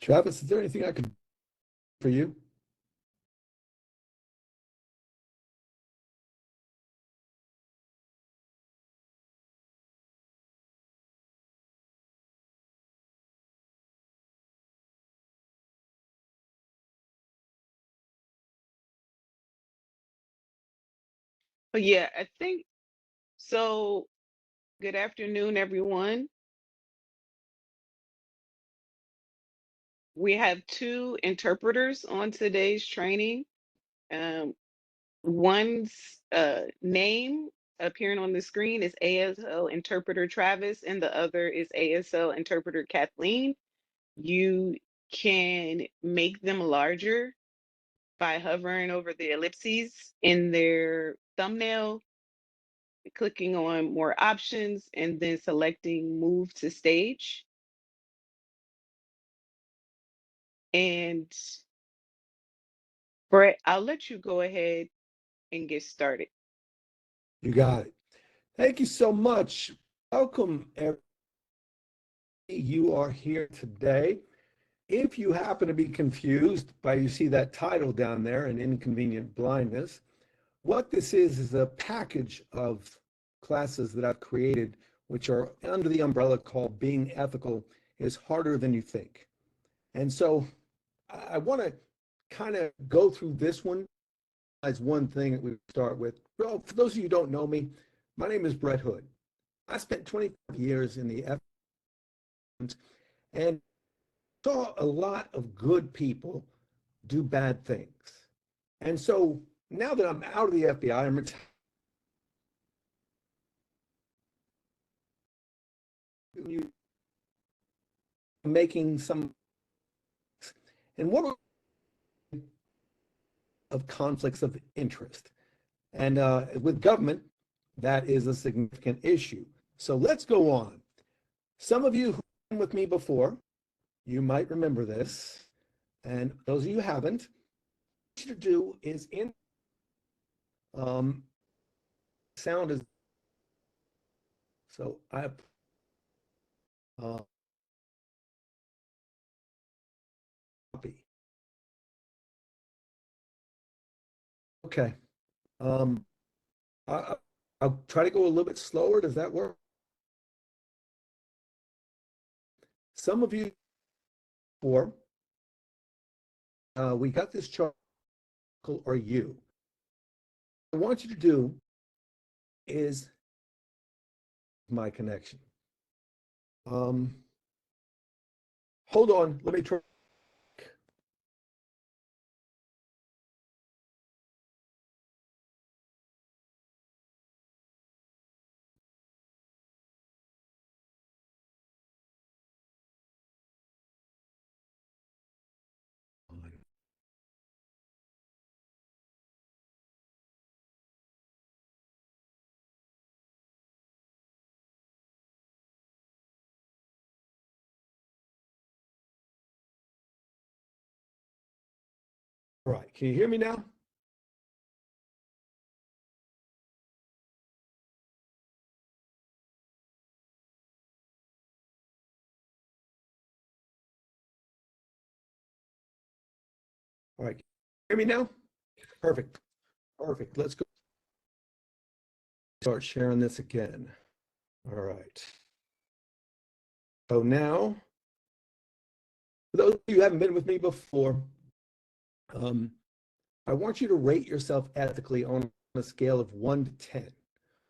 Travis, is there anything I could do for you? But yeah, I think so. Good afternoon, everyone. We have two interpreters on today's training. Um, one's name appearing on the screen is ASL interpreter Travis, and the other is ASL interpreter Kathleen. You can make them larger by hovering over the ellipses in their thumbnail, clicking on more options, and then selecting move to stage. And Brett, I'll let you go ahead and get started. You got it. Thank you so much. Welcome, everybody. You are here today. If you happen to be confused by you see that title down there, an inconvenient blindness, what this is a package of classes that I've created, which are under the umbrella called Being Ethical is Harder Than You Think. And so I want to kind of go through this one as one thing that we start with. Well, for those of you who don't know me, my name is Bret Hood. I spent 25 years in the ethics and saw a lot of good people do bad things. And so now that I'm out of the FBI, I'm making some, and what of conflicts of interest. And with government, that is a significant issue. So let's go on. Some of you who've been with me before, you might remember this. And those of you who haven't, what you to do is in um, sound is so I uh, copy. Okay. Um, I, I'll try to go a little bit slower. Does that work? Some of you, or we got this chart, or you. What I want you to do is my connection. Um, hold on. Let me try. All right. Can you hear me now? All right. Hear me now? Perfect. Perfect. Let's go start sharing this again. All right. So now, for those of you who haven't been with me before, um, I want you to rate yourself ethically on a scale of 1 to 10.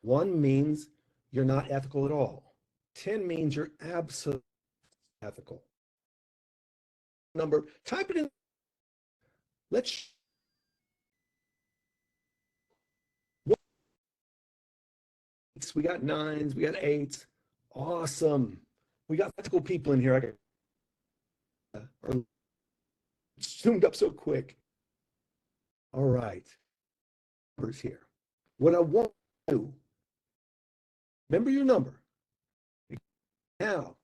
1 means you're not ethical at all. 10 means you're absolutely ethical. Number, type it in. Let's, we got 9s, we got 8s. Awesome. We got ethical people in here. Or zoomed up so quick. All right. Numbers here. What I want to do, remember your number. Now,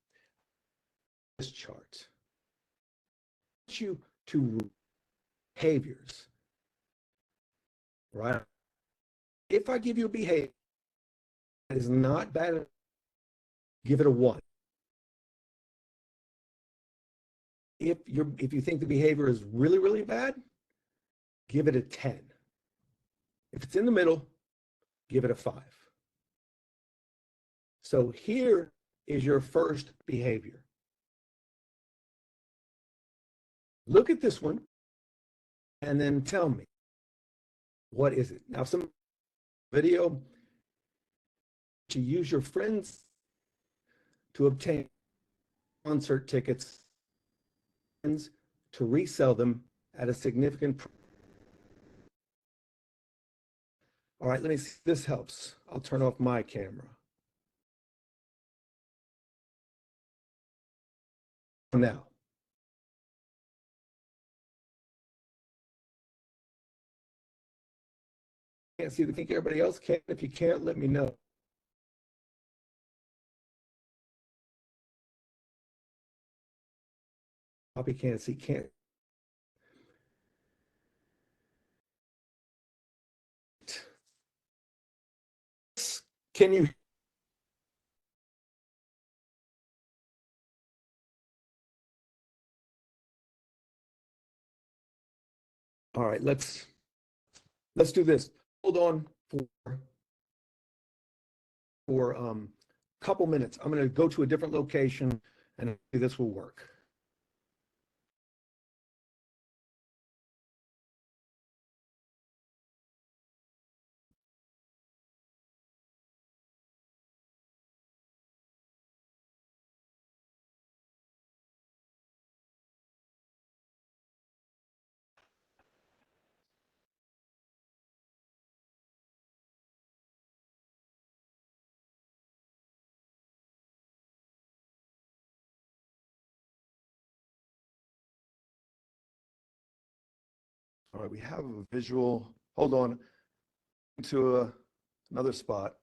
this chart. I want you to behaviors, right? If I give you a behavior that is not bad, give it a 1. if you think the behavior is really, really bad, give it a 10. If it's in the middle, give it a 5. So here is your first behavior. Look at this one and then tell me, what is it? Now, some video to use your friends to obtain concert tickets to resell them at a significant price. All right, let me see if this helps. I'll turn off my camera. Now, can't see the think everybody else can. If you can't, let me know. Probably can't see, can't. Can you? All right, let's do this. Hold on for a couple minutes. I'm going to go to a different location and this will work. All right, we have a visual. Hold on to another spot.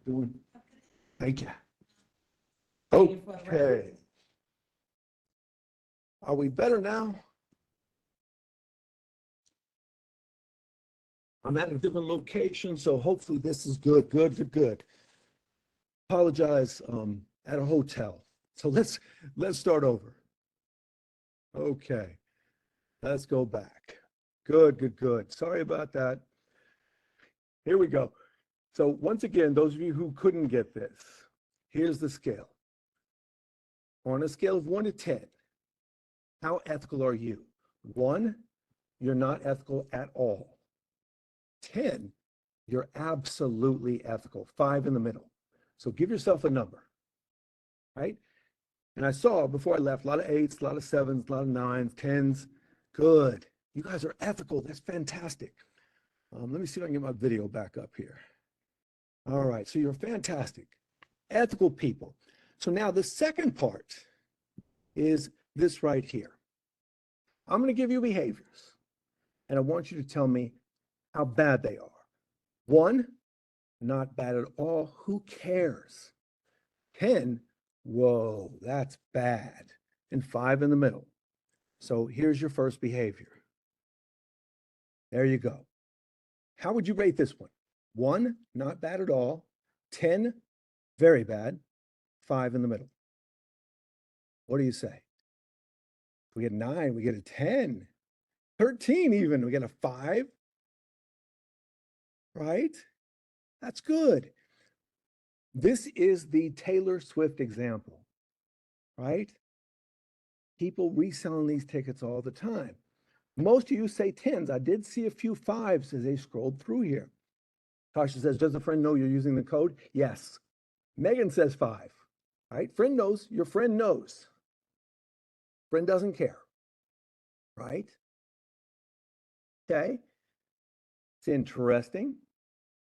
Doing. Thank you. Okay. Are we better now? I'm at a different location, so hopefully this is good, good. Apologize, at a hotel. So let's start over. Okay, let's go back. Good. Sorry about that. Here we go. So once again, those of you who couldn't get this, here's the scale. On a scale of 1 to 10, how ethical are you? 1, you're not ethical at all. 10, you're absolutely ethical. 5 in the middle. So give yourself a number, right? And I saw before I left a lot of 8s, a lot of 7s, a lot of 9s, 10s. Good. You guys are ethical. That's fantastic. Let me see if I can get my video back up here. All right. So you're fantastic. Ethical people. So now the second part is this right here. I'm going to give you behaviors, and I want you to tell me how bad they are. 1, not bad at all. Who cares? 10, whoa, that's bad. And 5 in the middle. So here's your first behavior. There you go. How would you rate this one? 1, not bad at all. 10, very bad. 5 in the middle. What do you say? We get 9, we get a 10, 13 even, we get a 5, right? That's good. This is the Taylor Swift example, right? People reselling these tickets all the time. Most of you say 10s. I did see a few 5s as they scrolled through here. Tasha says, does a friend know you're using the code? Yes. Megan says 5, right? Friend knows, your friend knows. Friend doesn't care, right? Okay, it's interesting.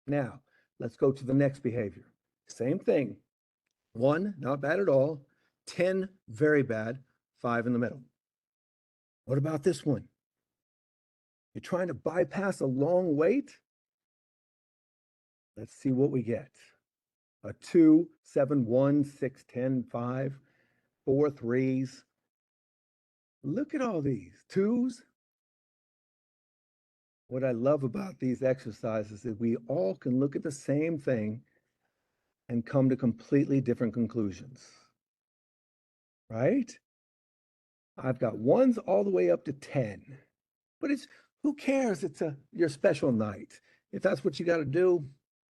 Now, let's go to the next behavior. Same thing. 1, not bad at all. 10, very bad. 5 in the middle. What about this one? You're trying to bypass a long wait? Let's see what we get. A 2, 7, 1, 6, 10, 5, 4 threes. Look at all these twos. What I love about these exercises is we all can look at the same thing and come to completely different conclusions, right? I've got ones all the way up to 10, but who cares? It's your special night. If that's what you got to do,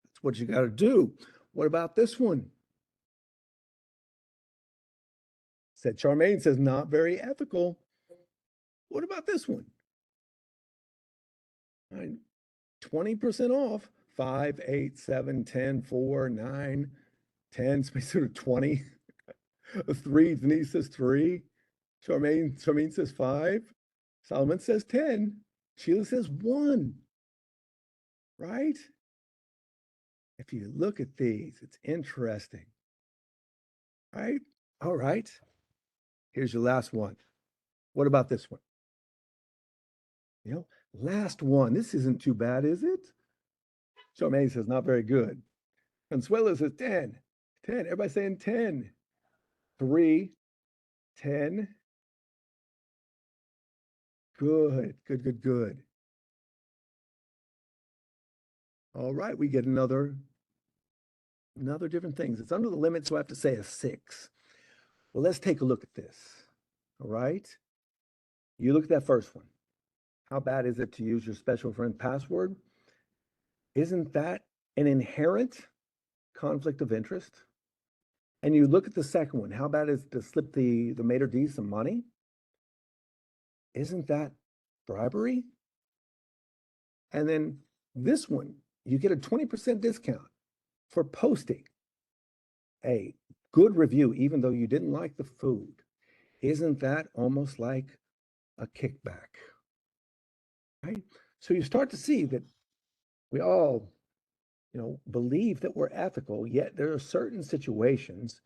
that's what you got to do. What about this one? Said Charmaine says, not very ethical. What about this one? 20% off. 5, 8, 7, 10, 4, 9, 10, sort of 20. A 3, Denise says 3. Charmaine says 5. Solomon says 10. Sheila says 1. Right? If you look at these, it's interesting. Right? All right. Here's your last one. What about this one? Last one. This isn't too bad, is it? Charmaine says not very good. Consuelo says 10. 10. Everybody saying 10. 3, 10. Good, good, good, good. All right, we get another different things. It's under the limit, so I have to say a 6. Well, let's take a look at this. All right. You look at that first one. How bad is it to use your special friend password? Isn't that an inherent conflict of interest? And you look at the second one. How bad is it to slip the maitre d' some money? Isn't that bribery? And then this one, you get a 20% discount for posting a good review, even though you didn't like the food. Isn't that almost like a kickback? Right? So you start to see that we all, believe that we're ethical, yet there are certain situations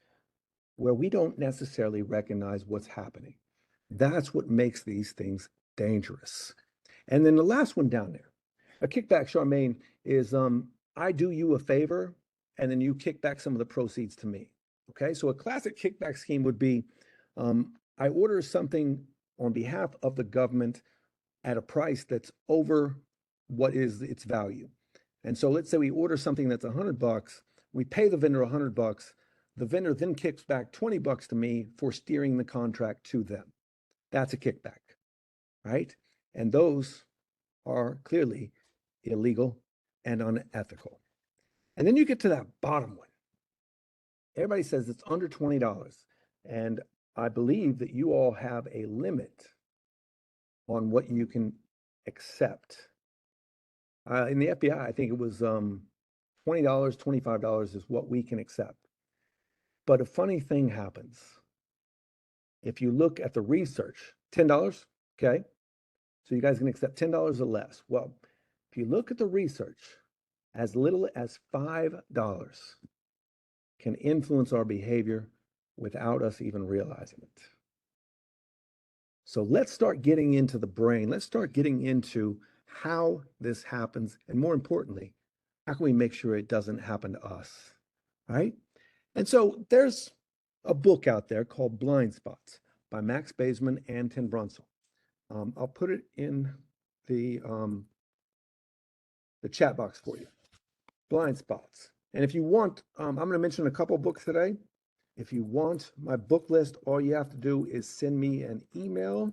where we don't necessarily recognize what's happening. That's what makes these things dangerous. And then the last one down there, a kickback, Charmaine, is I do you a favor, and then you kick back some of the proceeds to me. Okay, so a classic kickback scheme would be I order something on behalf of the government at a price that's over what is its value. And so let's say we order something that's $100, we pay the vendor $100, the vendor then kicks back $20 to me for steering the contract to them. That's a kickback, right? And those are clearly illegal and unethical. And then you get to that bottom one. Everybody says it's under $20. And I believe that you all have a limit on what you can accept. In the FBI, I think it was $20, $25 is what we can accept. But a funny thing happens. If you look at the research, $10, okay? So you guys can accept $10 or less. Well, if you look at the research, as little as $5 can influence our behavior without us even realizing it. So let's start getting into the brain. Let's start getting into how this happens. And more importantly, how can we make sure it doesn't happen to us, right? And so there's a book out there called Blind Spots by Max Baseman and Tim Brunsell. I'll put it in the chat box for you. Blind Spots. And if you want, I'm going to mention a couple books today. If you want my book list, all you have to do is send me an email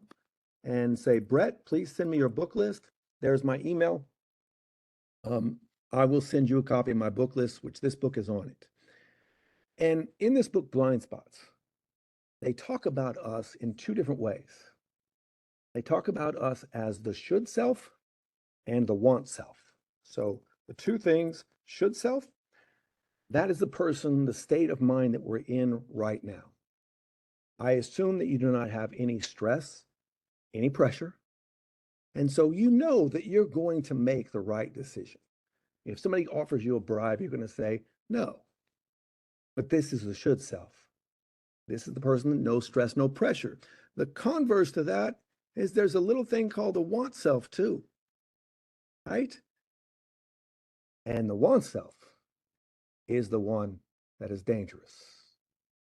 and say, Bret, please send me your book list. There's my email. I will send you a copy of my book list, which this book is on it. And in this book, Blind Spots, they talk about us in 2 different ways. They talk about us as the should self and the want self. So the 2 things, should self, that is the person, the state of mind that we're in right now. I assume that you do not have any stress, any pressure, And so you know that you're going to make the right decision. If somebody offers you a bribe, you're going to say no. But this is the should self. This is the person that no stress, no pressure. The converse to that is there's a little thing called the want self too, right? And the want self is the one that is dangerous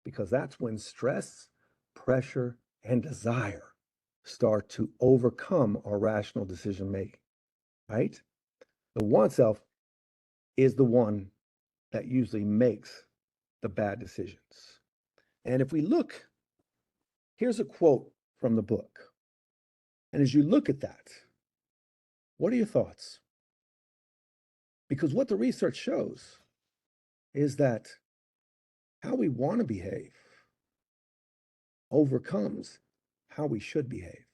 because that's when stress, pressure, and desire start to overcome our rational decision making, right? The want self is the one that usually makes the bad decisions. And if we look, here's a quote from the book. And as you look at that, what are your thoughts? Because what the research shows is that how we want to behave overcomes how we should behave,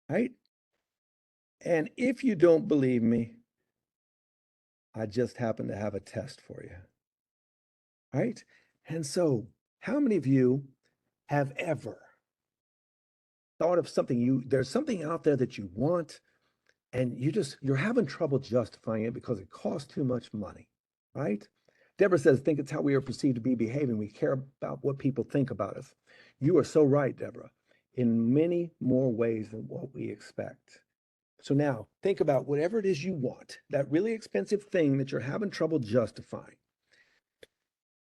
right? And if you don't believe me, I just happen to have a test for you, right? And so, how many of you have ever thought of something there's something out there that you want and you're having trouble justifying it because it costs too much money, right? Deborah says, think it's how we are perceived to be behaving. We care about what people think about us. You are so right, Deborah, in many more ways than what we expect. So now think about whatever it is you want, that really expensive thing that you're having trouble justifying.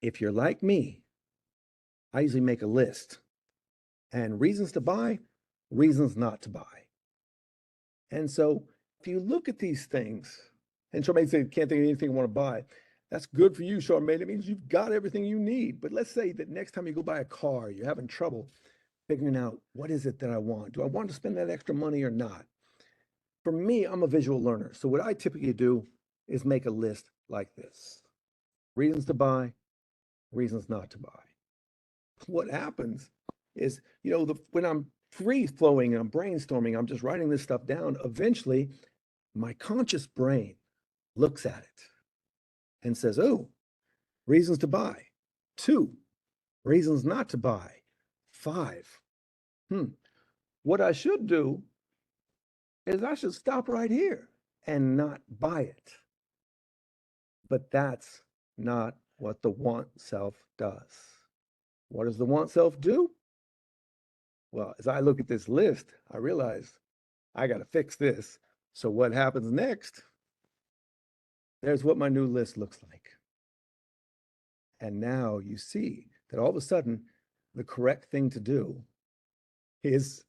If you're like me, I usually make a list and reasons to buy, reasons not to buy. And so if you look at these things, and Charmaine said, can't think of anything I want to buy. That's good for you, Charmaine. It means you've got everything you need. But let's say that next time you go buy a car, you're having trouble figuring out what is it that I want? Do I want to spend that extra money or not? For me, I'm a visual learner. So what I typically do is make a list like this. Reasons to buy, reasons not to buy. What happens is, when I'm free flowing and I'm brainstorming, I'm just writing this stuff down. Eventually, my conscious brain looks at it and says, oh, reasons to buy. 2, reasons not to buy. 5, what I should do is I should stop right here and not buy it. But that's not what the want self does. What does the want self do? Well, as I look at this list, I realize I got to fix this. So what happens next? There's what my new list looks like. And now you see that all of a sudden, the correct thing to do is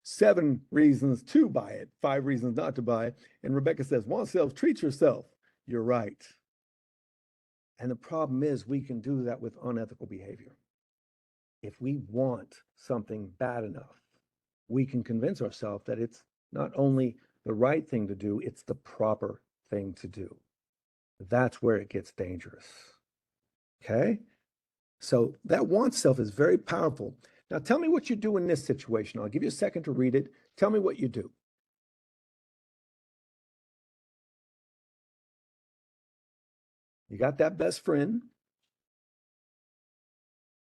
7 reasons to buy it, 5 reasons not to buy it. And Rebecca says, want self, treat yourself. You're right. And the problem is we can do that with unethical behavior. If we want something bad enough, we can convince ourselves that it's not only the right thing to do, it's the proper thing to do. That's where it gets dangerous. Okay? So that want self is very powerful. Now tell me what you do in this situation. I'll give you a second to read it. Tell me what you do. You got that best friend.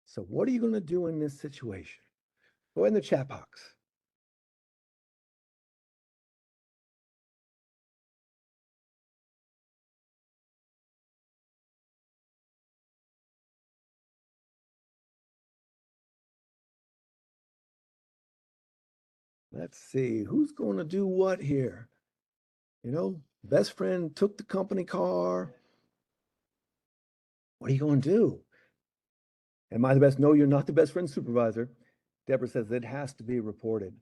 So what are you going to do in this situation? Go in the chat box. Let's see, who's going to do what here? Best friend took the company car. What are you going to do? Am I the best? No, you're not the best friend supervisor. Deborah says it has to be reported.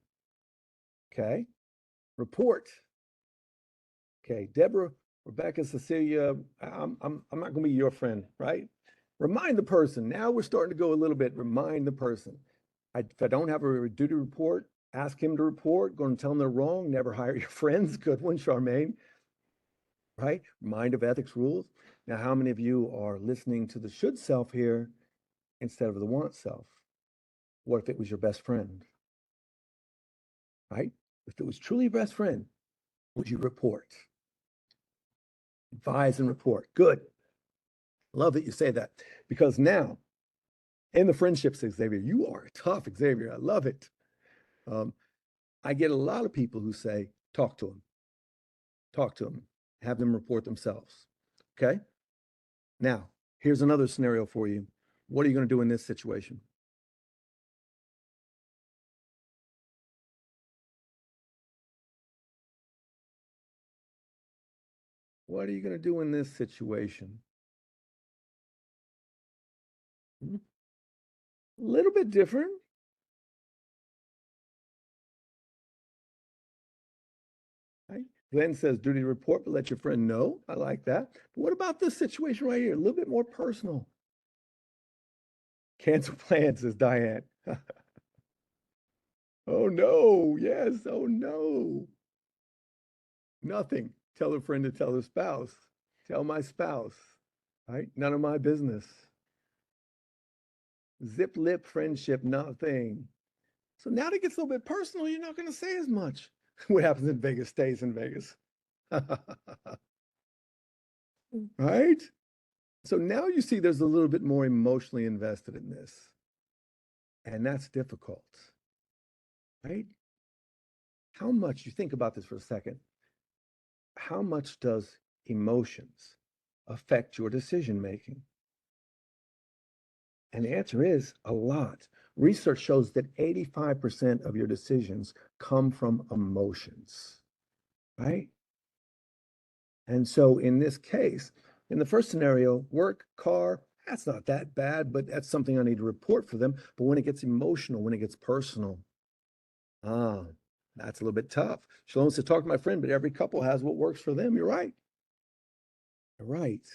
Okay. Report. Okay. Deborah, Rebecca, Cecilia, I'm not going to be your friend, right? Remind the person. Now we're starting to go a little bit. Remind the person. If I don't have a duty report, ask him to report. Going to tell them they're wrong. Never hire your friends. Good one, Charmaine. Right? Mind of ethics rules. Now, how many of you are listening to the should self here instead of the want self? What if it was your best friend? Right? If it was truly your best friend, would you report? Advise and report. Good. Love that you say that. Because now, in the friendships, Xavier, you are tough, Xavier. I love it. I get a lot of people who say, talk to them, have them report themselves. Okay. Now, here's another scenario for you. What are you going to do in this situation? What are you going to do in this situation? A little bit different. Right? Glenn says, duty to report, but let your friend know. I like that. But what about this situation right here? A little bit more personal. Cancel plans, says Diane. Oh no, yes, oh no. Nothing. Tell a friend to tell their spouse. Tell my spouse. Right? None of my business. Zip lip friendship, nothing. So now that gets a little bit personal, you're not going to say as much. What happens in Vegas stays in Vegas. Right? So now you see there's a little bit more emotionally invested in this. And that's difficult. Right? How much, you think about this for a second, how much does emotions affect your decision making? And the answer is a lot. Research shows that 85% of your decisions come from emotions, right? And so in this case, in the first scenario, work, car, that's not that bad, but that's something I need to report for them. But when it gets emotional, when it gets personal, ah, that's a little bit tough. Shalom says, talk to my friend, but every couple has what works for them. You're right. You're right.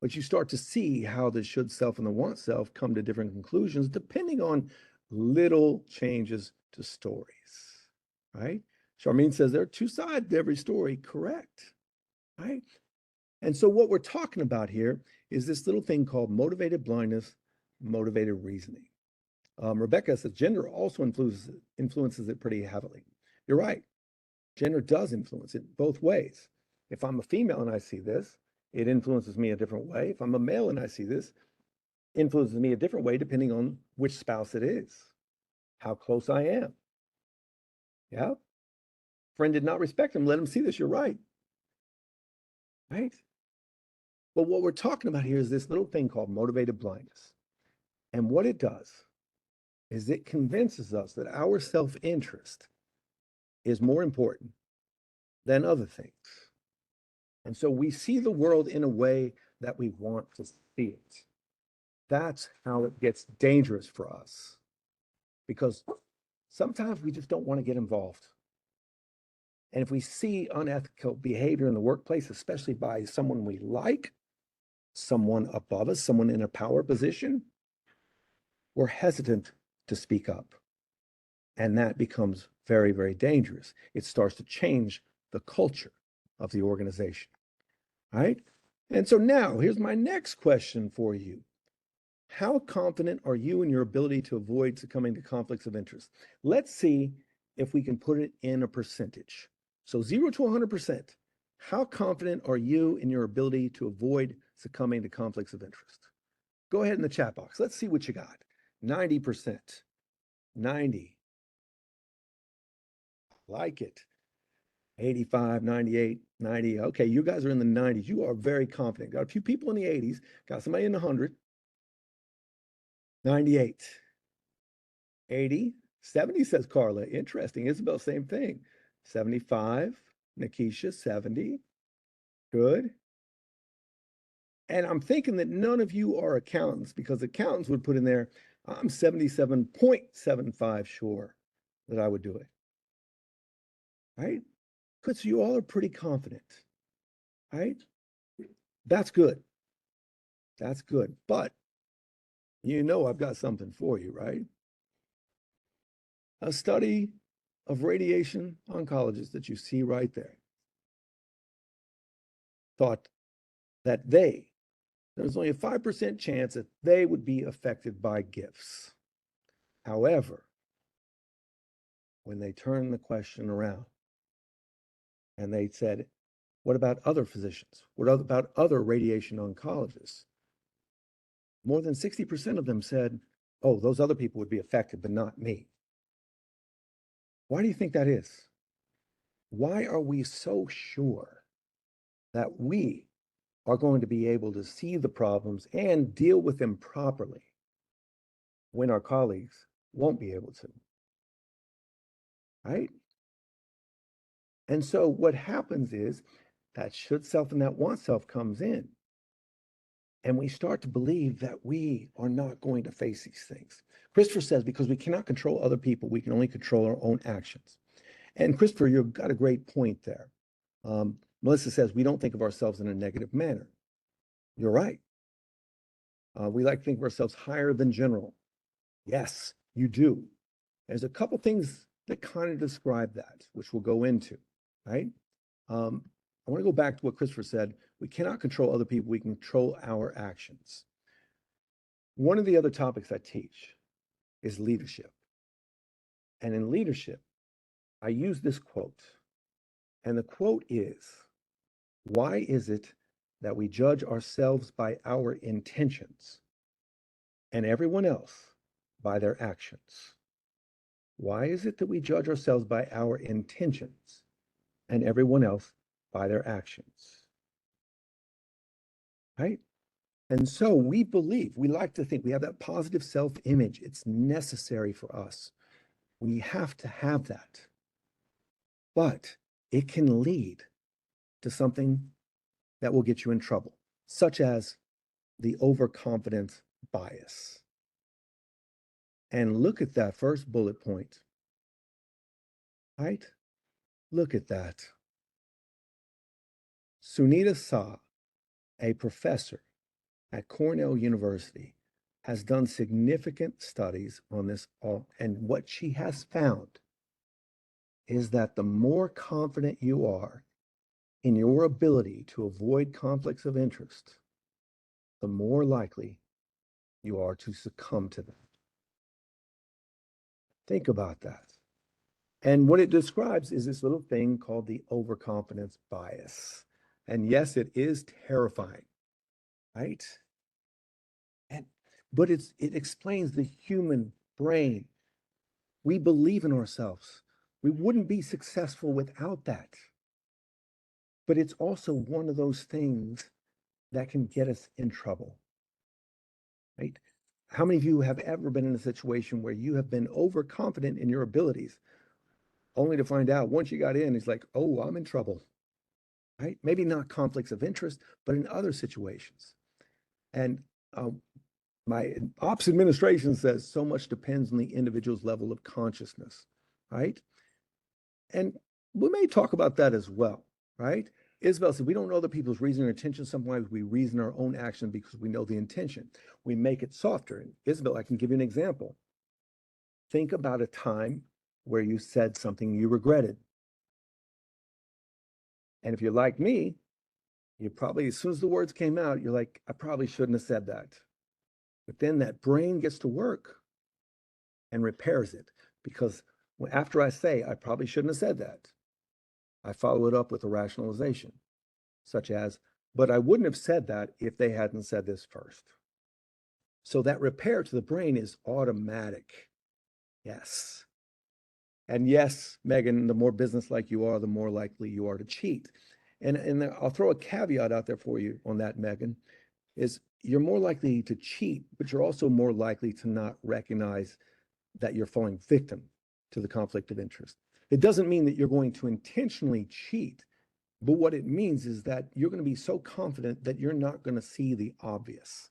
But you start to see how the should self and the want self come to different conclusions depending on little changes to stories, right? Charmaine says there are two sides to every story, correct, right? And so what we're talking about here is this little thing called motivated blindness, motivated reasoning. Rebecca says gender also influences it pretty heavily. You're right. Gender does influence it both ways. If I'm a female and I see this, it influences me a different way. If I'm a male and I see this, it influences me a different way depending on which spouse it is, how close I am. Yeah. Friend did not respect him. Let him see this. You're right. Right. But what we're talking about here is this little thing called motivated blindness. And what it does is it convinces us that our self-interest is more important than other things. And so we see the world in a way that we want to see it. That's how it gets dangerous for us because sometimes we just don't want to get involved. And if we see unethical behavior in the workplace, especially by someone we like, someone above us, someone in a power position, we're hesitant to speak up. And that becomes very, very dangerous. It starts to change the culture of the organization, right? And so now here's my next question for you. How confident are you in your ability to avoid succumbing to conflicts of interest? Let's see if we can put it in a percentage. So 0 to 100%. How confident are you in your ability to avoid succumbing to conflicts of interest? Go ahead in the chat box. Let's see what you got. 90%. 90. Like it. 85, 98, 90. Okay, you guys are in the 90s. You are very confident. Got a few people in the 80s. Got somebody in the 100. 98. 80. 70 says Carla. Interesting. Isabel, same thing. 75. Nikisha, 70. Good. And I'm thinking that none of you are accountants because accountants would put in there, I'm 77.75 sure that I would do it. Right? Because you all are pretty confident. Right? That's good. That's good. But you know I've got something for you, right? A study of radiation oncologists that you see right there thought that there's only a 5% chance that they would be affected by gifts. However, when they turned the question around and they said, what about other physicians? What about other radiation oncologists? More than 60% of them said, oh, those other people would be affected, but not me. Why do you think that is? Why are we so sure that we are going to be able to see the problems and deal with them properly when our colleagues won't be able to, right? And so what happens is that should self and that want self comes in. And we start to believe that we are not going to face these things. Christopher says, because we cannot control other people, we can only control our own actions. And Christopher, you've got a great point there. Melissa says, we don't think of ourselves in a negative manner. You're right. We like to think of ourselves higher than general. Yes, you do. There's a couple things that kind of describe that, which we'll go into, right? I want to go back to what Christopher said. We cannot control other people. We can control our actions. One of the other topics I teach is leadership. And in leadership, I use this quote. And the quote is, why is it that we judge ourselves by our intentions and everyone else by their actions? Why is it that we judge ourselves by our intentions and everyone else by their actions? Right? And so we believe, we like to think we have that positive self-image. It's necessary for us. We have to have that. But it can lead to something that will get you in trouble, such as the overconfidence bias. And look at that first bullet point, right? Look at that. Sunita Shah, a professor at Cornell University, has done significant studies on this, and what she has found is that the more confident you are in your ability to avoid conflicts of interest, the more likely you are to succumb to them. Think about that. And what it describes is this little thing called the overconfidence bias. And yes, it is terrifying, right? But it explains the human brain. We believe in ourselves. We wouldn't be successful without that. But it's also one of those things that can get us in trouble, right? How many of you have ever been in a situation where you have been overconfident in your abilities, only to find out once you got in, it's like, oh, I'm in trouble, right? Maybe not conflicts of interest, but in other situations. And my ops administration says so much depends on the individual's level of consciousness, right? And we may talk about that as well, right? Isabel said, we don't know other people's reason or intention. Sometimes we reason our own action because we know the intention. We make it softer. And Isabel, I can give you an example. Think about a time where you said something you regretted. And if you're like me, you probably, as soon as the words came out, you're like, I probably shouldn't have said that. But then that brain gets to work and repairs it, because after I say, I probably shouldn't have said that, I follow it up with a rationalization, such as, but I wouldn't have said that if they hadn't said this first. So that repair to the brain is automatic. Yes. And yes, Megan, the more business-like you are, the more likely you are to cheat. And I'll throw a caveat out there for you on that, Megan, is you're more likely to cheat, but you're also more likely to not recognize that you're falling victim to the conflict of interest. It doesn't mean that you're going to intentionally cheat, but what it means is that you're going to be so confident that you're not going to see the obvious,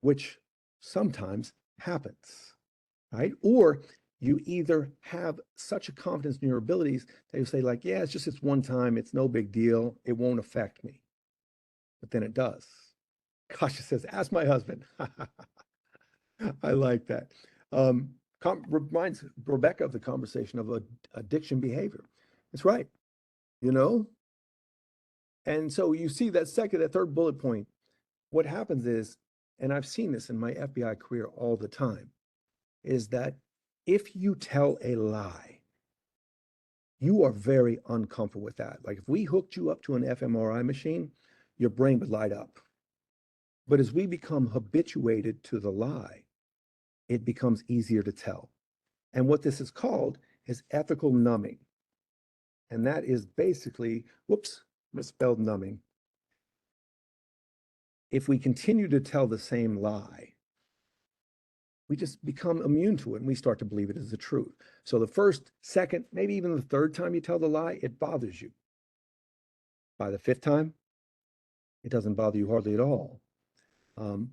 which sometimes happens, right? Or you either have such a confidence in your abilities that you say like, yeah, it's just this one time, it's no big deal, it won't affect me. But then it does. Kasha says, ask my husband. I like that. Reminds Rebecca of the conversation of addiction behavior. That's right, you know? And so you see that third bullet point, what happens is, and I've seen this in my FBI career all the time, is that if you tell a lie, you are very uncomfortable with that. Like if we hooked you up to an fMRI machine, your brain would light up. But as we become habituated to the lie, it becomes easier to tell. And what this is called is ethical numbing. And that is basically, whoops, misspelled numbing. If we continue to tell the same lie, we just become immune to it and we start to believe it is the truth. So the first, second, maybe even the third time you tell the lie, it bothers you. By the fifth time, it doesn't bother you hardly at all. And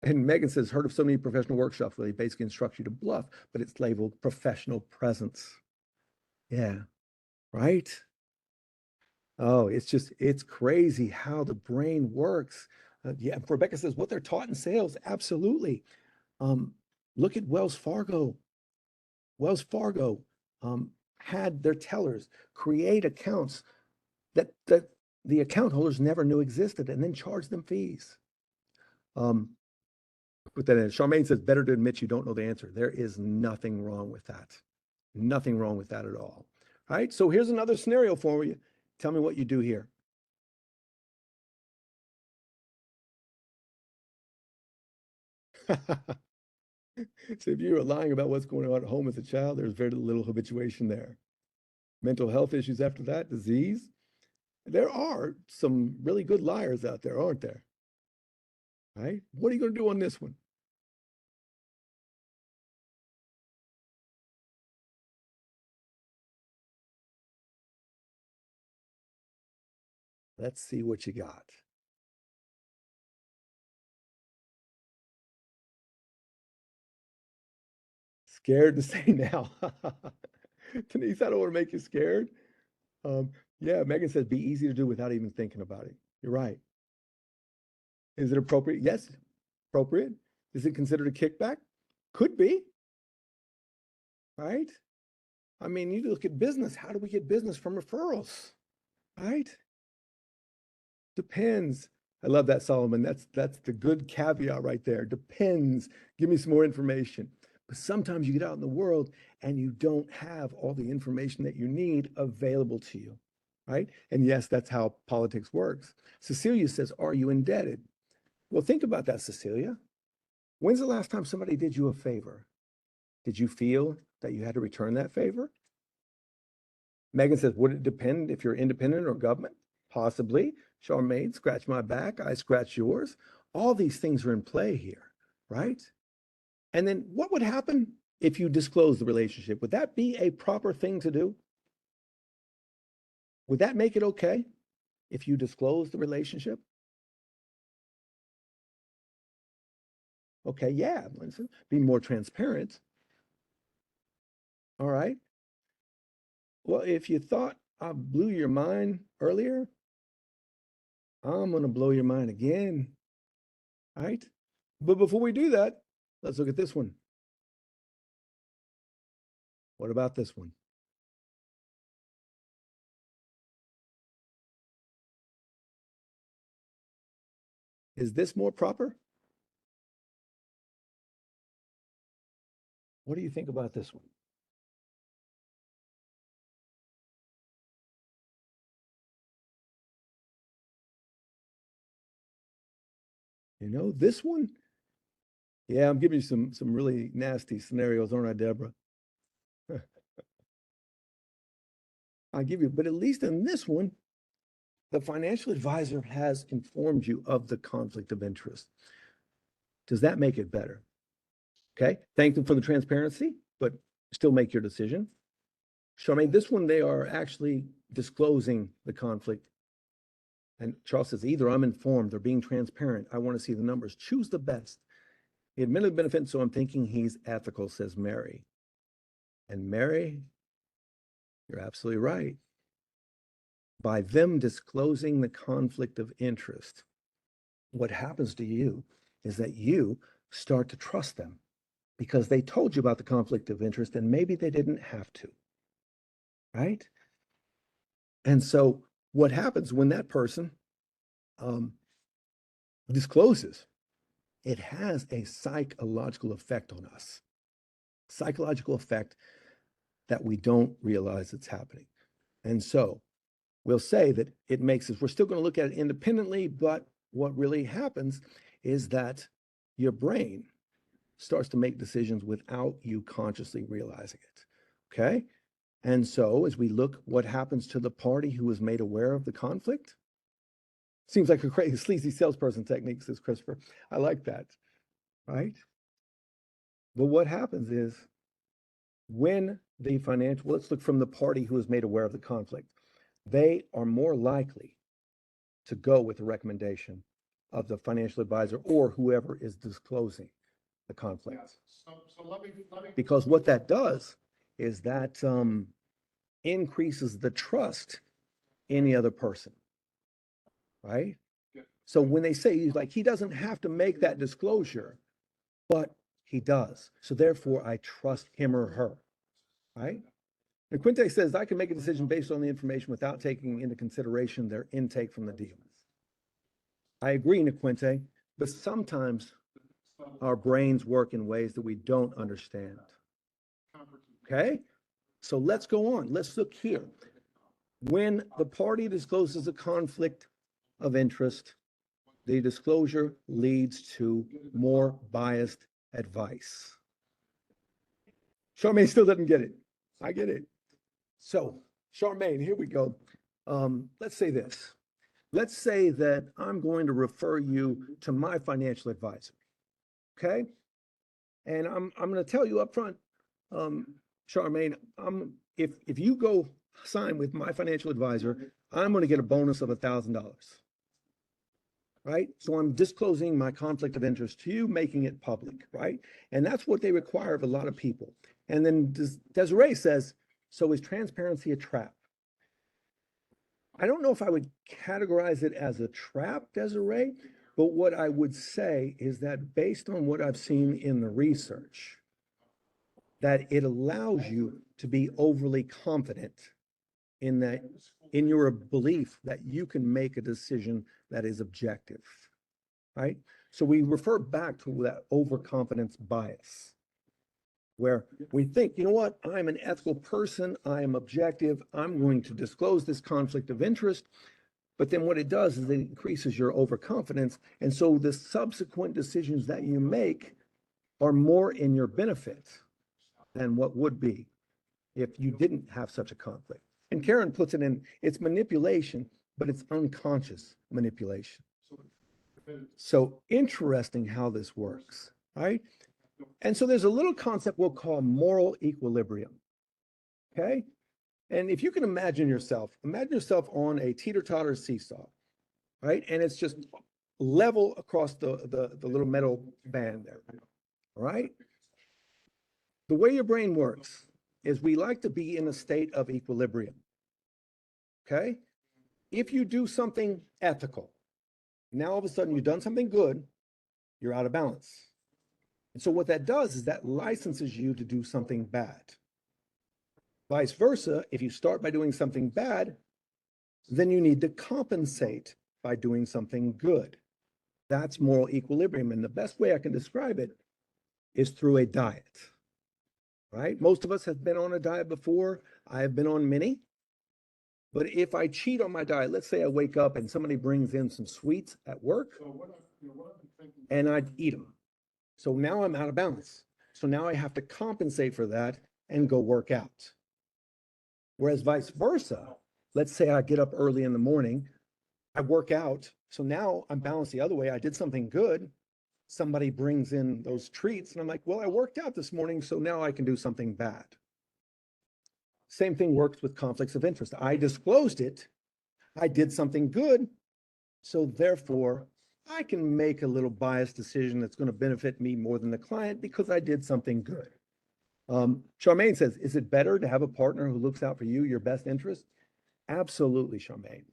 Megan says, heard of so many professional workshops where they basically instruct you to bluff, but it's labeled professional presence. Yeah, right? Oh, it's crazy how the brain works. Yeah, Rebecca says, what they're taught in sales, absolutely. Look at Wells Fargo. Wells Fargo had their tellers create accounts that the account holders never knew existed and then charge them fees. Put that in. Charmaine says, better to admit you don't know the answer. There is nothing wrong with that. Nothing wrong with that at all. All right, so here's another scenario for you. Tell me what you do here. So if you were lying about what's going on at home as a child, there's very little habituation there. Mental health issues after that, disease. There are some really good liars out there, aren't there? Right? What are you going to do on this one? Let's see what you got. Scared to say now. Denise, I don't want to make you scared. Yeah, Megan says be easy to do without even thinking about it. You're right. Is it appropriate? Yes, appropriate. Is it considered a kickback? Could be. Right? I mean, you look at business. How do we get business from referrals? Right? Depends. I love that, Solomon. That's the good caveat right there. Depends. Give me some more information. But sometimes you get out in the world and you don't have all the information that you need available to you, right? And yes, that's how politics works. Cecilia says, are you indebted? Well, think about that, Cecilia. When's the last time somebody did you a favor? Did you feel that you had to return that favor? Megan says, would it depend if you're independent or government? Possibly. Charmaine, scratch my back, I scratch yours. All these things are in play here, right? And then what would happen if you disclose the relationship? Would that be a proper thing to do? Would that make it okay if you disclose the relationship? Okay, yeah, be more transparent. All right. Well, if you thought I blew your mind earlier, I'm going to blow your mind again. All right. But before we do that, let's look at this one. What about this one? Is this more proper? What do you think about this one? You know, this one? Yeah, I'm giving you some really nasty scenarios, aren't I, Deborah? I give you, but at least in this one, the financial advisor has informed you of the conflict of interest. Does that make it better? Okay. Thank them for the transparency, but still make your decision. Charmaine, this one, they are actually disclosing the conflict. And Charles says, either I'm informed or being transparent. I want to see the numbers. Choose the best. He admitted benefit, so I'm thinking he's ethical, says Mary. And Mary, you're absolutely right. By them disclosing the conflict of interest, what happens to you is that you start to trust them because they told you about the conflict of interest and maybe they didn't have to, right? And so what happens when that person discloses, it has a psychological effect on us, psychological effect that we don't realize it's happening. And so we'll say that it makes us, we're still going to look at it independently, but what really happens is that your brain starts to make decisions without you consciously realizing it. Okay. And so as we look what happens to the party who is made aware of the conflict, seems like a crazy sleazy salesperson technique, says Christopher. I like that, right? But what happens is when the financial, let's look from the party who is made aware of the conflict, they are more likely to go with the recommendation of the financial advisor or whoever is disclosing the conflict. Because what that does is that increases the trust in the other person, right? So when they say, like, he doesn't have to make that disclosure, but he does. So therefore, I trust him or her, right? And Quinte says, I can make a decision based on the information without taking into consideration their intake from the deal. I agree, Quinte, but sometimes our brains work in ways that we don't understand. Okay? So let's go on. Let's look here. When the party discloses a conflict of interest, the disclosure leads to more biased advice. Charmaine still doesn't get it. I get it. So, Charmaine, here we go. Let's say this. Let's say that I'm going to refer you to my financial advisor. Okay? And I'm going to tell you up front, Charmaine, if you go sign with my financial advisor, I'm going to get a bonus of $1,000. Right? So I'm disclosing my conflict of interest to you, making it public, right? And that's what they require of a lot of people. And then Desiree says, so is transparency a trap? I don't know if I would categorize it as a trap, Desiree, but what I would say is that based on what I've seen in the research, that it allows you to be overly confident in that, in your belief that you can make a decision that is objective, right? So we refer back to that overconfidence bias, where we think, you know what, I'm an ethical person, I am objective, I'm going to disclose this conflict of interest. But then what it does is it increases your overconfidence. And so the subsequent decisions that you make are more in your benefit than what would be if you didn't have such a conflict. And Karen puts it in, it's manipulation, but it's unconscious manipulation. So interesting how this works, right? And so there's a little concept we'll call moral equilibrium, okay? And if you can imagine yourself on a teeter-totter seesaw, right? And it's just level across the little metal band there, all right? The way your brain works is we like to be in a state of equilibrium, okay? If you do something ethical, now all of a sudden you've done something good, you're out of balance. And so what that does is that licenses you to do something bad. Vice versa, if you start by doing something bad, then you need to compensate by doing something good. That's moral equilibrium. And the best way I can describe it is through a diet, right? Most of us have been on a diet before. I have been on many. But if I cheat on my diet, let's say I wake up and somebody brings in some sweets at work and I eat them. So now I'm out of balance. So now I have to compensate for that and go work out. Whereas vice versa, let's say I get up early in the morning, I work out. So now I'm balanced the other way. I did something good. Somebody brings in those treats and I'm like, well, I worked out this morning, so now I can do something bad. Same thing works with conflicts of interest. I disclosed it. I did something good. So therefore, I can make a little biased decision that's going to benefit me more than the client because I did something good. Charmaine says, is it better to have a partner who looks out for you, your best interest? Absolutely, Charmaine.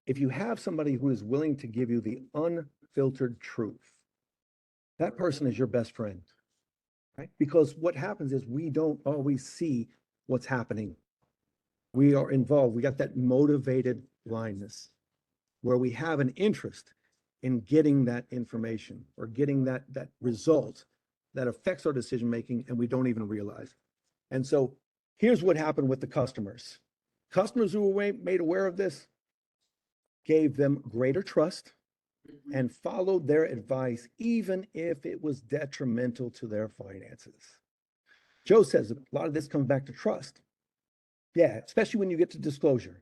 If you have somebody who is willing to give you the unfiltered truth, that person is your best friend, right? Because what happens is we don't always see what's happening. We are involved. We got that motivated blindness where we have an interest in getting that information or getting that result that affects our decision-making and we don't even realize. And so here's what happened with the customers. Customers who were made aware of this gave them greater trust and followed their advice, even if it was detrimental to their finances. Joe says a lot of this comes back to trust. Yeah, especially when you get to disclosure.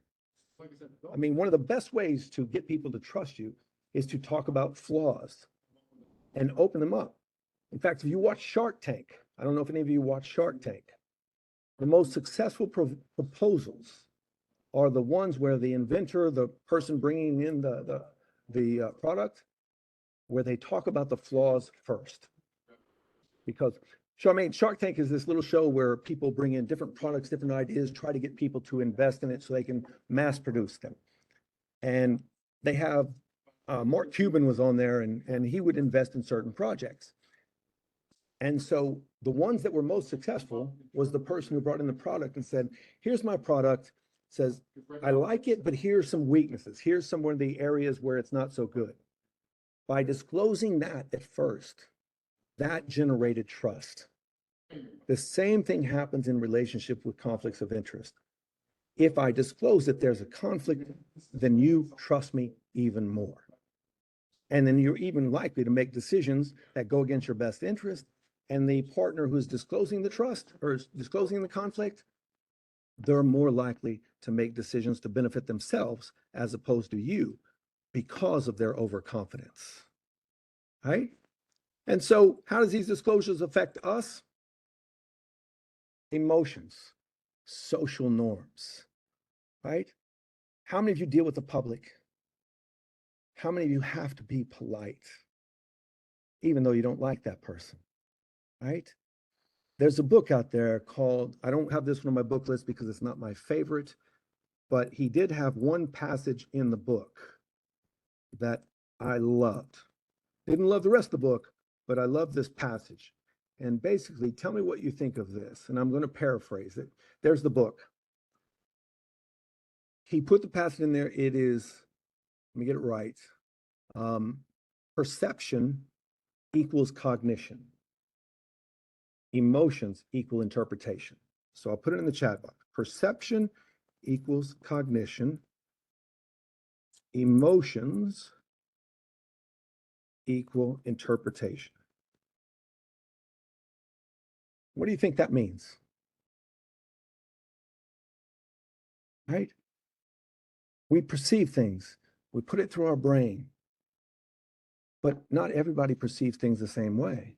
I mean, one of the best ways to get people to trust you is to talk about flaws and open them up. In fact, if you watch Shark Tank, I don't know if any of you watch Shark Tank, the most successful proposals are the ones where the inventor, the person bringing in the product, where they talk about the flaws first. Because Charmaine, Shark Tank is this little show where people bring in different products, different ideas, try to get people to invest in it so they can mass produce them. And they have Mark Cuban was on there, and he would invest in certain projects. And so the ones that were most successful was the person who brought in the product and said, here's my product, says, I like it, but here's some weaknesses. Here's some of the areas where it's not so good. By disclosing that at first, that generated trust. The same thing happens in relationship with conflicts of interest. If I disclose that there's a conflict, then you trust me even more. And then you're even likely to make decisions that go against your best interest. And the partner who's disclosing the trust or is disclosing the conflict, they're more likely to make decisions to benefit themselves as opposed to you because of their overconfidence. Right? And so, how does these disclosures affect us? Emotions, social norms, right? How many of you deal with the public? How many of you have to be polite, even though you don't like that person, right? There's a book out there called, I don't have this one on my book list because it's not my favorite, but he did have one passage in the book that I loved. Didn't love the rest of the book, but I love this passage. And basically, tell me what you think of this. And I'm going to paraphrase it. There's the book. He put the passage in there. It is, let me get it right. Perception equals cognition. Emotions equal interpretation. So I'll put it in the chat box. Perception equals cognition. Emotions equal interpretation. What do you think that means? Right? We perceive things. We put it through our brain. But not everybody perceives things the same way.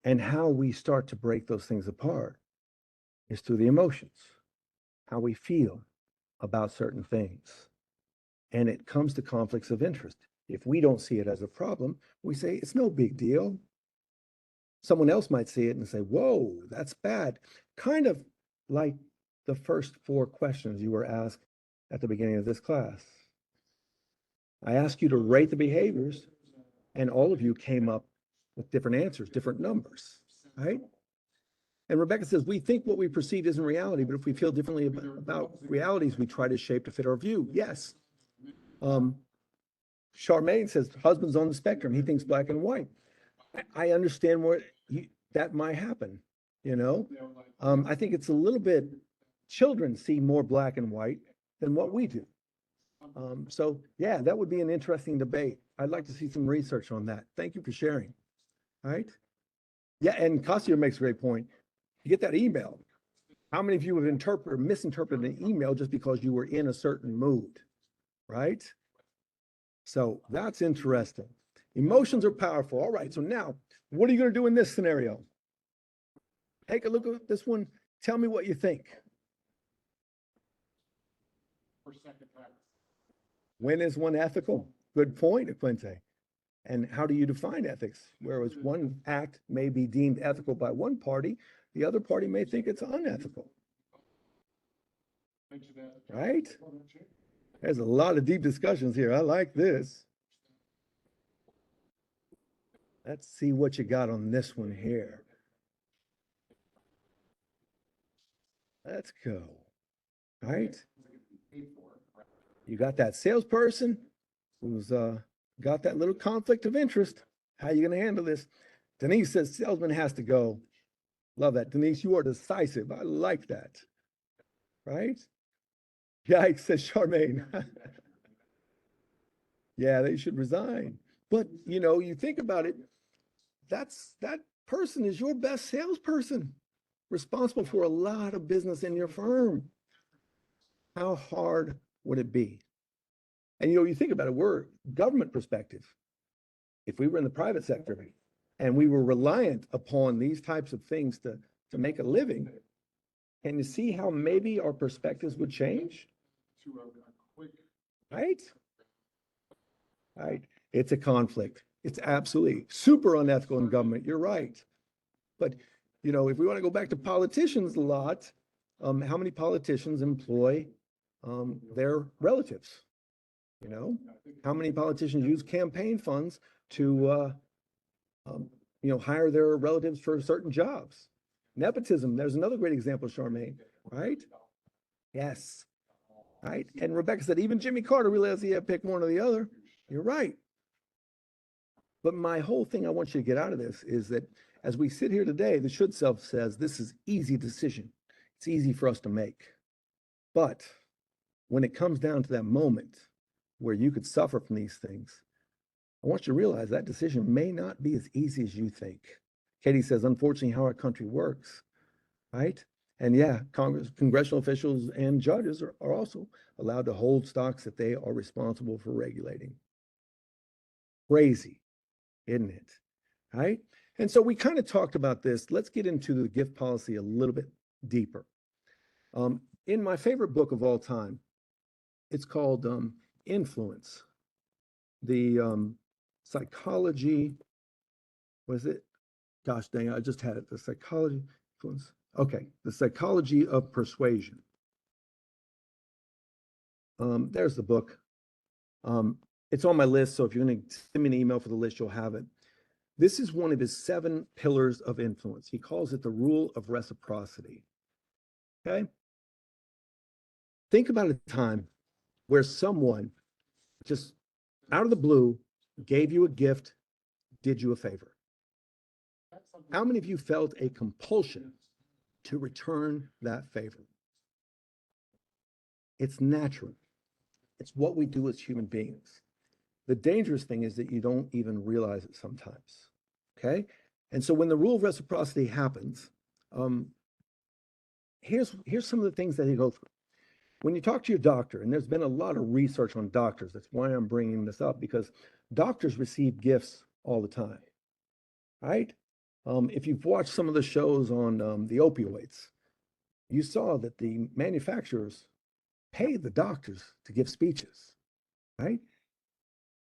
And how we start to break those things apart is through the emotions, how we feel about certain things. And it comes to conflicts of interest. If we don't see it as a problem, we say, it's no big deal. Someone else might see it and say, whoa, that's bad. Kind of like the first 4 questions you were asked at the beginning of this class. I asked you to rate the behaviors, and all of you came up with different answers, different numbers, right? And Rebecca says, we think what we perceive isn't reality, but if we feel differently about realities, we try to shape to fit our view. Yes. Charmaine says, husband's on the spectrum. He thinks black and white. I understand where that might happen, you know? I think it's a little bit, children see more black and white than what we do. So yeah, that would be an interesting debate. I'd like to see some research on that. Thank you for sharing. All right. Yeah, and Cossier makes a great point. You get that email. How many of you have misinterpreted an email just because you were in a certain mood, right? So that's interesting. Emotions are powerful. All right, so now what are you going to do in this scenario? Take a look at this one. Tell me what you think. When is one ethical? Good point, Quinte. And how do you define ethics? Whereas one act may be deemed ethical by one party, the other party may think it's unethical. Right? There's a lot of deep discussions here. I like this. Let's see what you got on this one here. Let's go. All right. You got that salesperson who's got that little conflict of interest. How are you going to handle this? Denise says salesman has to go. Love that. Denise, you are decisive. I like that. Right? Yikes, says Charmaine. Yeah, they should resign. But, you know, you think about it, that person is your best salesperson. responsible for a lot of business in your firm. How hard would it be? And you think about it, we're government perspective. If we were in the private sector and we were reliant upon these types of things to make a living, can you see how maybe our perspectives would change? Right? Right. It's a conflict. It's absolutely super unethical in government. You're right. But, if we want to go back to politicians a lot, how many politicians employ their relatives? How many politicians use campaign funds to, hire their relatives for certain jobs? Nepotism. There's another great example, Charmaine, right? Yes. Right. And Rebecca said, even Jimmy Carter realized he had to pick one or the other. You're right. But my whole thing I want you to get out of this is that as we sit here today, the should self says this is easy decision. It's easy for us to make. But when it comes down to that moment where you could suffer from these things, I want you to realize that decision may not be as easy as you think. Katie says, unfortunately, how our country works, right? And yeah, congressional officials and judges are also allowed to hold stocks that they are responsible for regulating. Crazy, isn't it? Right? And so we kind of talked about this. Let's get into the gift policy a little bit deeper. In my favorite book of all time, it's called Influence. The psychology, was it? Gosh dang it, I just had it. The psychology influence. Okay, the psychology of persuasion. There's the book. It's on my list, so if you're going to send me an email for the list, you'll have it. This is one of his 7 pillars of influence. He calls it the rule of reciprocity. Okay? Think about a time where someone just out of the blue gave you a gift, did you a favor. How many of you felt a compulsion to return that favor? It's natural. It's what we do as human beings. The dangerous thing is that you don't even realize it sometimes. Okay? And so when the rule of reciprocity happens, here's some of the things that you go through. When you talk to your doctor, and there's been a lot of research on doctors, that's why I'm bringing this up, because doctors receive gifts all the time, right? If you've watched some of the shows on the opioids, you saw that the manufacturers pay the doctors to give speeches, right?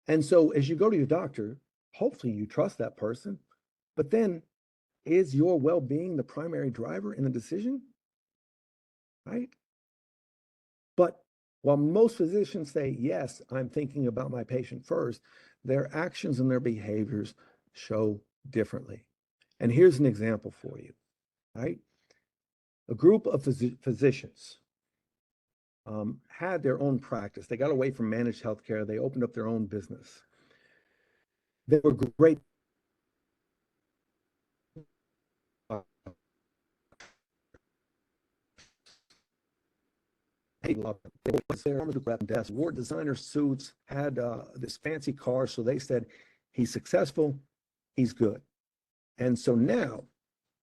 And so as you go to your doctor, hopefully you trust that person, but then is your well-being the primary driver in the decision, right? But while most physicians say, yes, I'm thinking about my patient first, their actions and their behaviors show differently. And here's an example for you, right? A group of physicians had their own practice. They got away from managed healthcare. They opened up their own business. They were great. They wore designer suits, had this fancy car. So they said, he's successful, he's good. And so now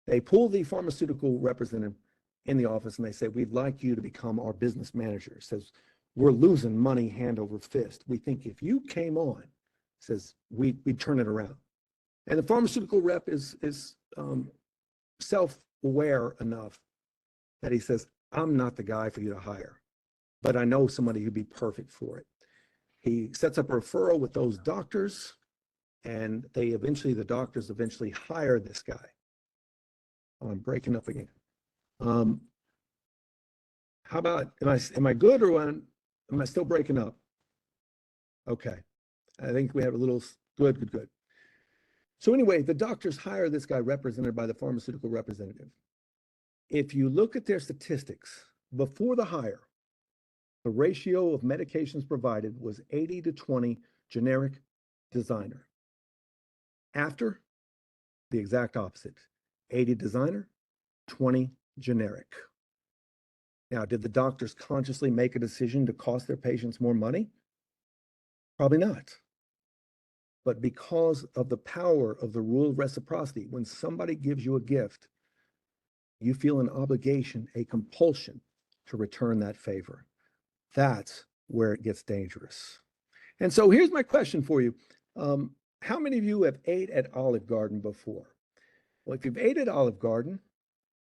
they pull the pharmaceutical representative in the office and they say, we'd like you to become our business manager. Says, we're losing money hand over fist. We think if you came on, says, we'd turn it around. And the pharmaceutical rep is self-aware enough that he says, I'm not the guy for you to hire, but I know somebody who'd be perfect for it. He sets up a referral with those doctors, and the doctors eventually hire this guy. I'm breaking up again. How about, am I good, or am I still breaking up? Okay. I think we have a little, good. So anyway, the doctors hire this guy represented by the pharmaceutical representative. If you look at their statistics, before the hire, the ratio of medications provided was 80 to 20 generic designer. After, the exact opposite, 80 designer, 20 generic. Now, did the doctors consciously make a decision to cost their patients more money? Probably not. But because of the power of the rule of reciprocity, when somebody gives you a gift, you feel an obligation, a compulsion to return that favor. That's where it gets dangerous. And so here's my question for you. How many of you have ate at Olive Garden before? Well, if you've ate at Olive Garden,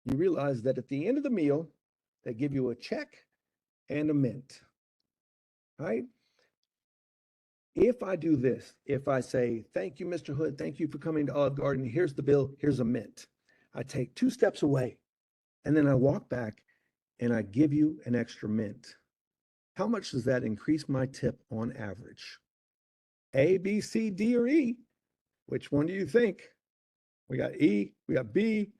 you realize that at the end of the meal, they give you a check and a mint, right? If I do this, if I say, thank you, Mr. Hood, thank you for coming to Olive Garden, here's the bill, here's a mint. I take 2 steps away and then I walk back and I give you an extra mint. How much does that increase my tip on average? A, B, C, D, or E? Which one do you think? We got E, we got B.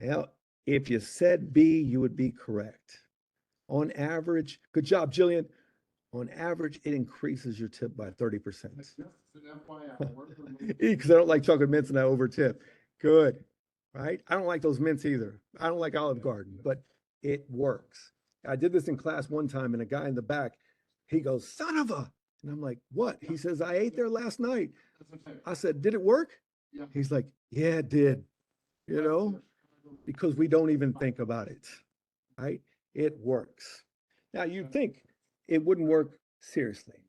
Well, if you said B, you would be correct. On average, good job, Jillian. On average, it increases your tip by 30%. Because I don't like chocolate mints and I over tip. Good, right? I don't like those mints either. I don't like Olive Garden, but it works. I did this in class one time and a guy in the back, he goes, son of a, and I'm like, what? He says, I ate there last night. I said, did it work? He's like, yeah, it did, you know, because we don't even think about it, right? It works. Now you'd think it wouldn't work seriously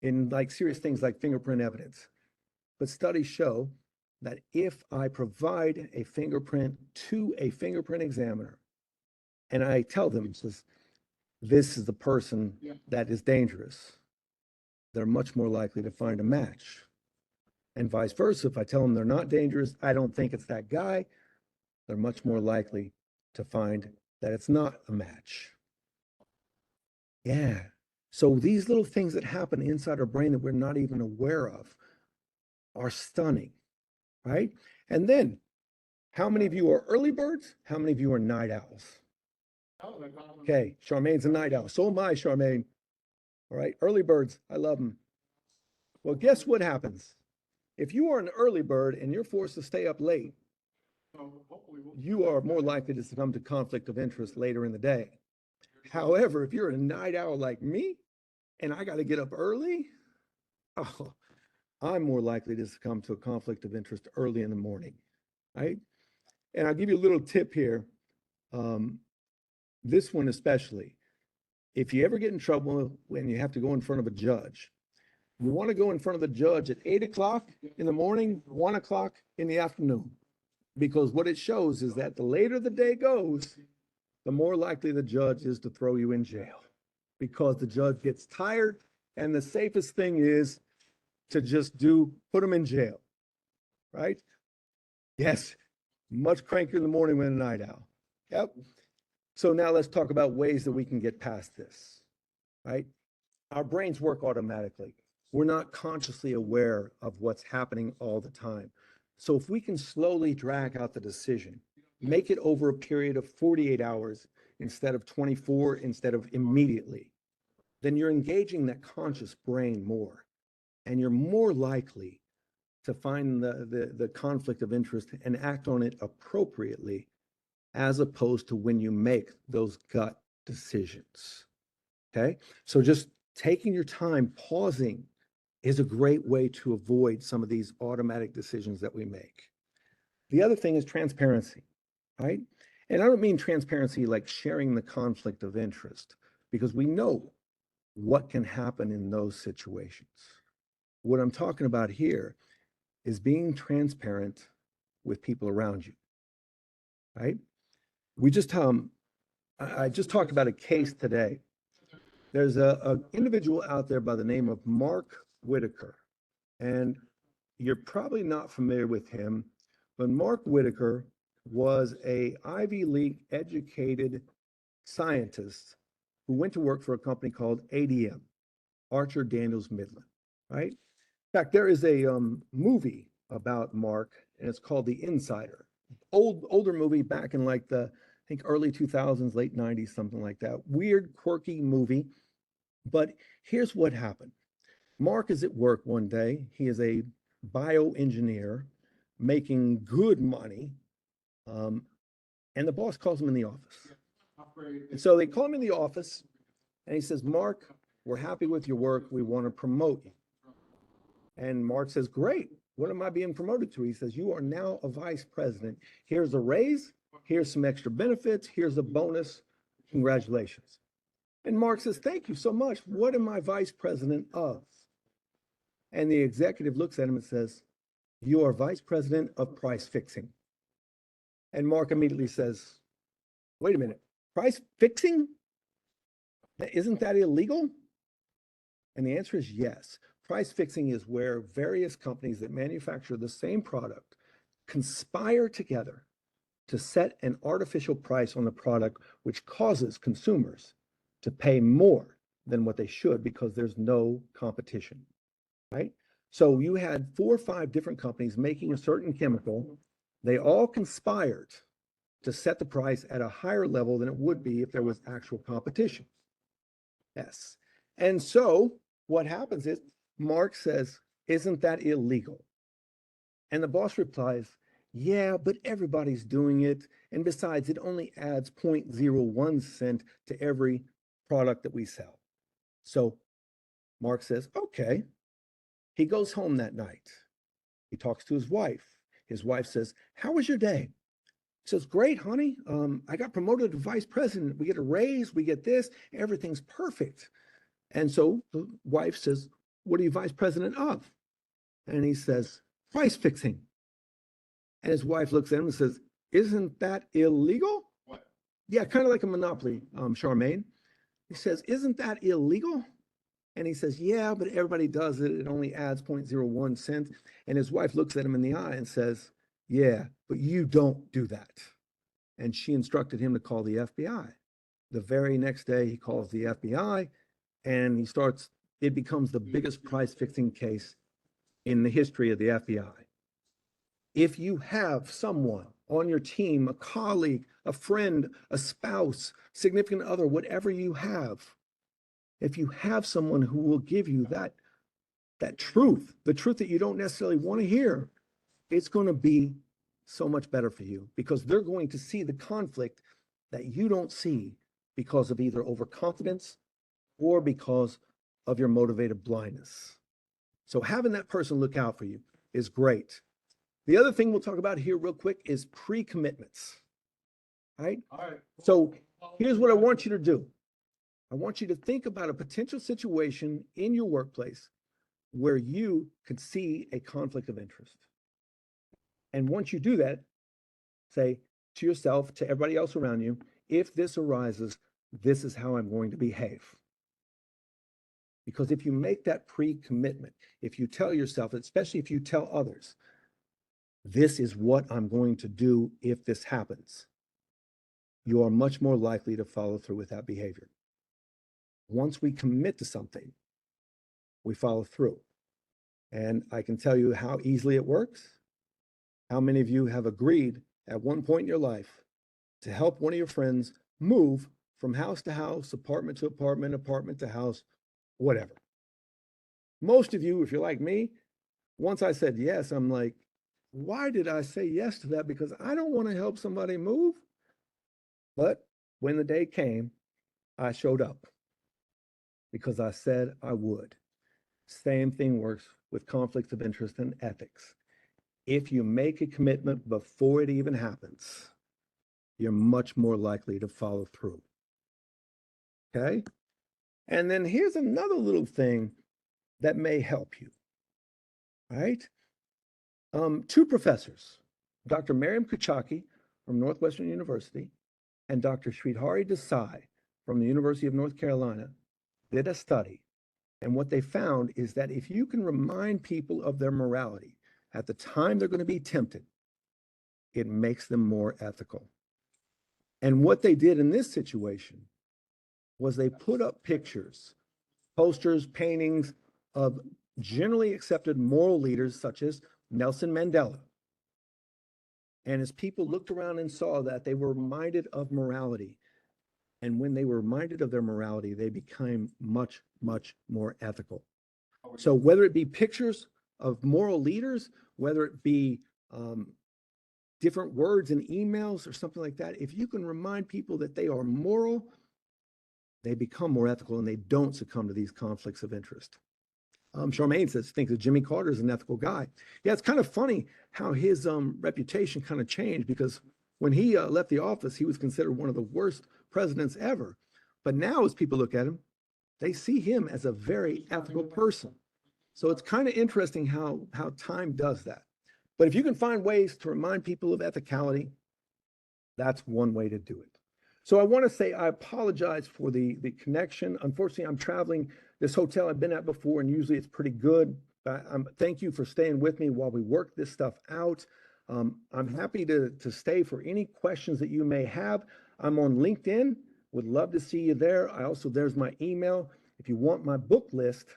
in like serious things like fingerprint evidence. But studies show that if I provide a fingerprint to a fingerprint examiner and I tell them this is the person that is dangerous, they're much more likely to find a match. And vice versa, if I tell them they're not dangerous, I don't think it's that guy, they're much more likely to find that it's not a match. Yeah. So these little things that happen inside our brain that we're not even aware of are stunning, right? And then, how many of you are early birds? How many of you are night owls? Okay, Charmaine's a night owl. So am I, Charmaine. All right, early birds, I love them. Well, guess what happens? If you are an early bird and you're forced to stay up late, you are more likely to succumb to conflict of interest later in the day. However, if you're a night owl like me and I got to get up early, oh, I'm more likely to succumb to a conflict of interest early in the morning, right? And I'll give you a little tip here. This one especially, if you ever get in trouble when you have to go in front of a judge, you want to go in front of the judge at 8 o'clock in the morning, 1 o'clock in the afternoon, because what it shows is that the later the day goes, the more likely the judge is to throw you in jail because the judge gets tired and the safest thing is to just put them in jail, right? Yes, much crankier in the morning than a night owl. Yep. So now let's talk about ways that we can get past this, right? Our brains work automatically. We're not consciously aware of what's happening all the time. So if we can slowly drag out the decision, make it over a period of 48 hours instead of 24, instead of immediately, then you're engaging that conscious brain more. And you're more likely to find the conflict of interest and act on it appropriately, as opposed to when you make those gut decisions. Okay, so just taking your time, pausing, is a great way to avoid some of these automatic decisions that we make. The other thing is transparency, right? And I don't mean transparency like sharing the conflict of interest, because we know what can happen in those situations. What I'm talking about here is being transparent with people around you, right? I just talked about a case today. There's a individual out there by the name of Mark Whitaker, and you're probably not familiar with him, but Mark Whitaker was a Ivy League educated scientist who went to work for a company called ADM, Archer Daniels Midland, right? In fact, there is a movie about Mark, and it's called The Insider. Older movie back in like I think early 2000s, late 90s, something like that. Weird, quirky movie. But here's what happened. Mark is at work one day. He is a bioengineer making good money. And the boss calls him in the office. And so they call him in the office and he says, Mark, we're happy with your work. We want to promote you. And Mark says, great. What am I being promoted to? He says, you are now a vice president. Here's a raise. Here's some extra benefits. Here's a bonus. Congratulations. And Mark says, thank you so much. What am I vice president of? And the executive looks at him and says, you are vice president of price fixing. And Mark immediately says, wait a minute, price fixing? Isn't that illegal? And the answer is yes. Price fixing is where various companies that manufacture the same product conspire together to set an artificial price on the product, which causes consumers to pay more than what they should because there's no competition, right? So you had 4 or 5 different companies making a certain chemical. They all conspired to set the price at a higher level than it would be if there was actual competition. Yes. And so what happens is Mark says, isn't that illegal? And the boss replies, yeah, but everybody's doing it. And besides, it only adds 0.01 cent to every product that we sell. So Mark says, okay. He goes home that night. He talks to his wife. His wife says, how was your day? He says, great, honey. I got promoted to vice president. We get a raise. We get this. Everything's perfect. And so the wife says, what are you vice president of? And he says, price fixing. And his wife looks at him and says, isn't that illegal? What? Yeah, kind of like a monopoly, Charmaine. He says, isn't that illegal? And he says, yeah, but everybody does it. It only adds 0.01 cent. And his wife looks at him in the eye and says, yeah, but you don't do that. And she instructed him to call the FBI. The very next day, he calls the FBI and it becomes the biggest price fixing case in the history of the FBI. If you have someone on your team, a colleague, a friend, a spouse, significant other, whatever you have, if you have someone who will give you that truth, the truth that you don't necessarily want to hear, it's going to be so much better for you because they're going to see the conflict that you don't see because of either overconfidence or because of your motivated blindness. So having that person look out for you is great. The other thing we'll talk about here real quick is pre-commitments, right? All right. So here's what I want you to do. I want you to think about a potential situation in your workplace where you could see a conflict of interest. And once you do that, say to yourself, to everybody else around you, if this arises, this is how I'm going to behave. Because if you make that pre-commitment, if you tell yourself, especially if you tell others, this is what I'm going to do if this happens, you are much more likely to follow through with that behavior. Once we commit to something, we follow through. And I can tell you how easily it works. How many of you have agreed at one point in your life to help one of your friends move from house to house, apartment to apartment, apartment to house, whatever? Most of you, if you're like me, once I said yes, I'm like, why did I say yes to that? Because I don't want to help somebody move. But when the day came, I showed up because I said I would. Same thing works with conflicts of interest and ethics. If you make a commitment before it even happens, you're much more likely to follow through. Okay? And then here's another little thing that may help you. All right? 2 professors, Dr. Miriam Kuchaki from Northwestern University and Dr. Sridhari Desai from the University of North Carolina, did a study. And what they found is that if you can remind people of their morality at the time they're going to be tempted, it makes them more ethical. And what they did in this situation was they put up pictures, posters, paintings of generally accepted moral leaders such as Nelson Mandela. And as people looked around and saw that, they were reminded of morality. And when they were reminded of their morality, they became much, much more ethical. So whether it be pictures of moral leaders, whether it be different words in emails or something like that, if you can remind people that they are moral, they become more ethical and they don't succumb to these conflicts of interest. Charmaine says, thinks that Jimmy Carter is an ethical guy. Yeah, it's kind of funny how his reputation kind of changed because when he left the office, he was considered one of the worst presidents ever. But now, as people look at him, they see him as a very ethical person. So it's kind of interesting how time does that. But if you can find ways to remind people of ethicality, that's one way to do it. So I want to say I apologize for the connection. Unfortunately, I'm traveling this hotel I've been at before, and usually it's pretty good. Thank you for staying with me while we work this stuff out. I'm happy to stay for any questions that you may have. I'm on LinkedIn. Would love to see you there. There's my email. If you want my book list,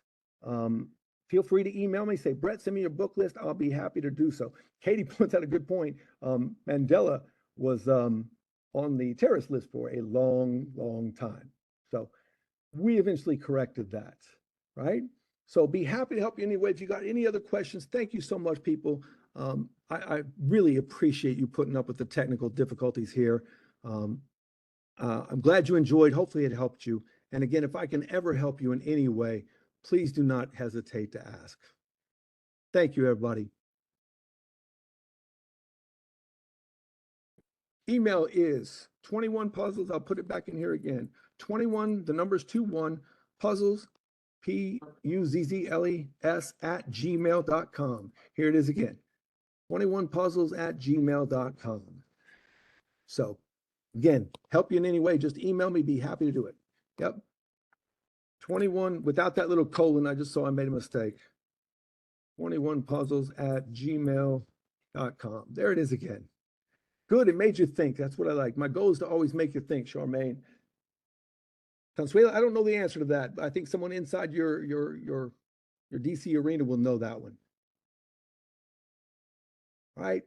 feel free to email me. Say, Bret, send me your book list. I'll be happy to do so. Katie points out a good point. Mandela was on the terrorist list for a long, long time. So we eventually corrected that, right? So be happy to help you anyway. If you got any other questions, thank you so much, people. I really appreciate you putting up with the technical difficulties here. I'm glad you enjoyed. Hopefully it helped you. And again, if I can ever help you in any way, please do not hesitate to ask. Thank you, everybody. Email is 21 puzzles. I'll put it back in here again. 21, the number's 21 puzzles, puzzles @gmail.com. Here it is again. 21 puzzles @gmail.com. So again, help you in any way, just email me, be happy to do it. Yep. 21 without that little colon, I just saw I made a mistake. 21 puzzles @gmail.com. There it is again. Good, it made you think. That's what I like. My goal is to always make you think, Charmaine. Consuela, I don't know the answer to that. I think someone inside your DC arena will know that one. All right.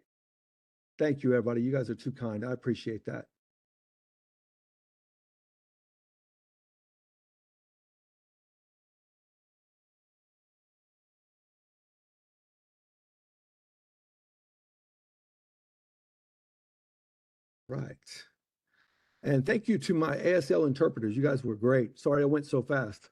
Thank you, everybody. You guys are too kind. I appreciate that. Right. And thank you to my ASL interpreters. You guys were great. Sorry I went so fast.